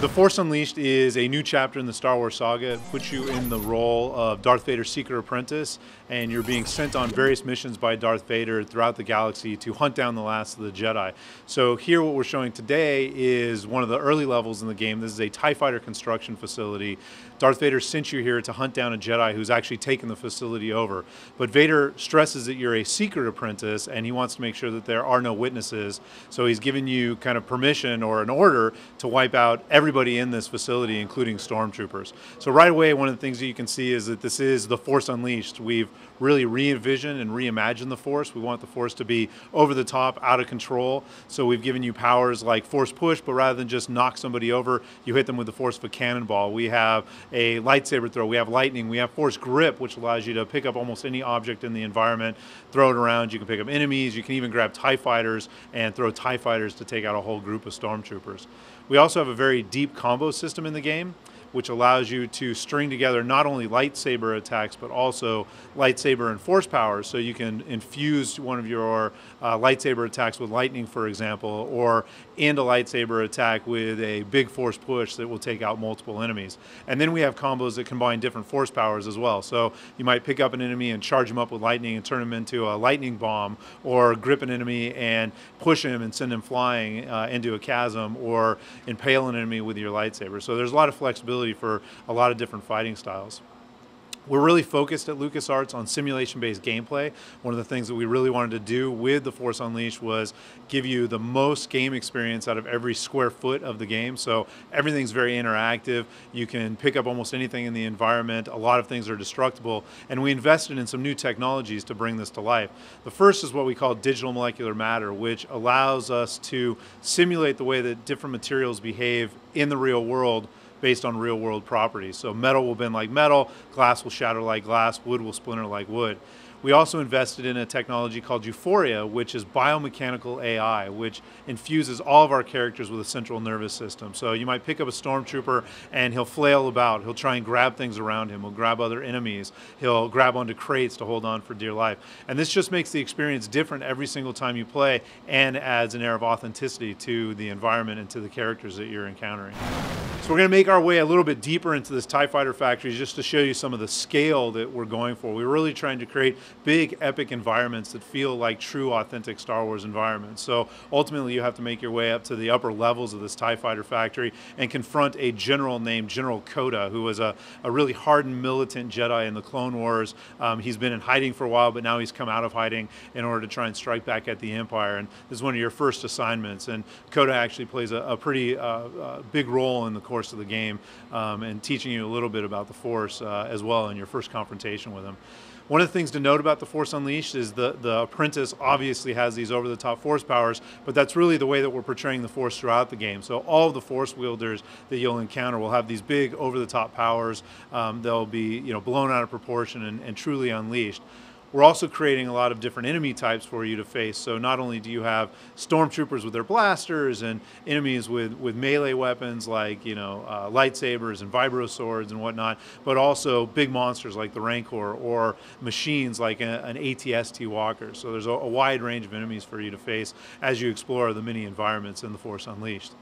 The Force Unleashed is a new chapter in the Star Wars saga. It puts you in the role of Darth Vader's secret apprentice, and you're being sent on various missions by Darth Vader throughout the galaxy to hunt down the last of the Jedi. So here what we're showing today is one of the early levels in the game. This is a TIE fighter construction facility. Darth Vader sent you here to hunt down a Jedi who's actually taken the facility over. But Vader stresses that you're a secret apprentice, and he wants to make sure that there are no witnesses. So he's given you kind of permission or an order to wipe out everybody in this facility, including stormtroopers. So right away, one of the things that you can see is that this is the Force Unleashed. We've really re-envisioned and reimagined the Force. We want the Force to be over the top, out of control. So we've given you powers like Force Push, but rather than just knock somebody over, you hit them with the force of a cannonball. We have a lightsaber throw, we have lightning, we have Force Grip, which allows you to pick up almost any object in the environment, throw it around. You can pick up enemies, you can even grab TIE fighters and throw TIE fighters to take out a whole group of stormtroopers. We also have a very deep combo system in the game, which allows you to string together not only lightsaber attacks, but also lightsaber and force powers. So you can infuse one of your lightsaber attacks with lightning, for example, or end a lightsaber attack with a big force push that will take out multiple enemies. And then we have combos that combine different force powers as well. So you might pick up an enemy and charge him up with lightning and turn him into a lightning bomb, or grip an enemy and push him and send him flying into a chasm, or impale an enemy with your lightsaber. So there's a lot of flexibility for a lot of different fighting styles. We're really focused at LucasArts on simulation-based gameplay. One of the things that we really wanted to do with The Force Unleashed was give you the most game experience out of every square foot of the game. So everything's very interactive. You can pick up almost anything in the environment. A lot of things are destructible. And we invested in some new technologies to bring this to life. The first is what we call digital molecular matter, which allows us to simulate the way that different materials behave in the real world based on real world properties. So metal will bend like metal, glass will shatter like glass, wood will splinter like wood. We also invested in a technology called Euphoria, which is biomechanical AI, which infuses all of our characters with a central nervous system. So you might pick up a stormtrooper and he'll flail about. He'll try and grab things around him. He'll grab other enemies. He'll grab onto crates to hold on for dear life. And this just makes the experience different every single time you play, and adds an air of authenticity to the environment and to the characters that you're encountering. So we're going to make our way a little bit deeper into this TIE Fighter factory just to show you some of the scale that we're going for. We're really trying to create big, epic environments that feel like true, authentic Star Wars environments. So ultimately, you have to make your way up to the upper levels of this TIE Fighter factory and confront a general named General Coda, who was a really hardened militant Jedi in the Clone Wars. He's been in hiding for a while, but now he's come out of hiding in order to try and strike back at the Empire. And this is one of your first assignments. And Coda actually plays a pretty big role in the course of the game, and teaching you a little bit about the Force as well in your first confrontation with him. One of the things to note about The Force Unleashed is the apprentice obviously has these over-the-top force powers, but that's really the way that we're portraying the Force throughout the game. So all of the Force wielders that you'll encounter will have these big over-the-top powers. They'll be blown out of proportion and truly unleashed. We're also creating a lot of different enemy types for you to face. So not only do you have stormtroopers with their blasters and enemies with melee weapons like lightsabers and vibro swords and whatnot, but also big monsters like the Rancor, or machines like an AT-ST Walker. So there's a wide range of enemies for you to face as you explore the mini environments in The Force Unleashed.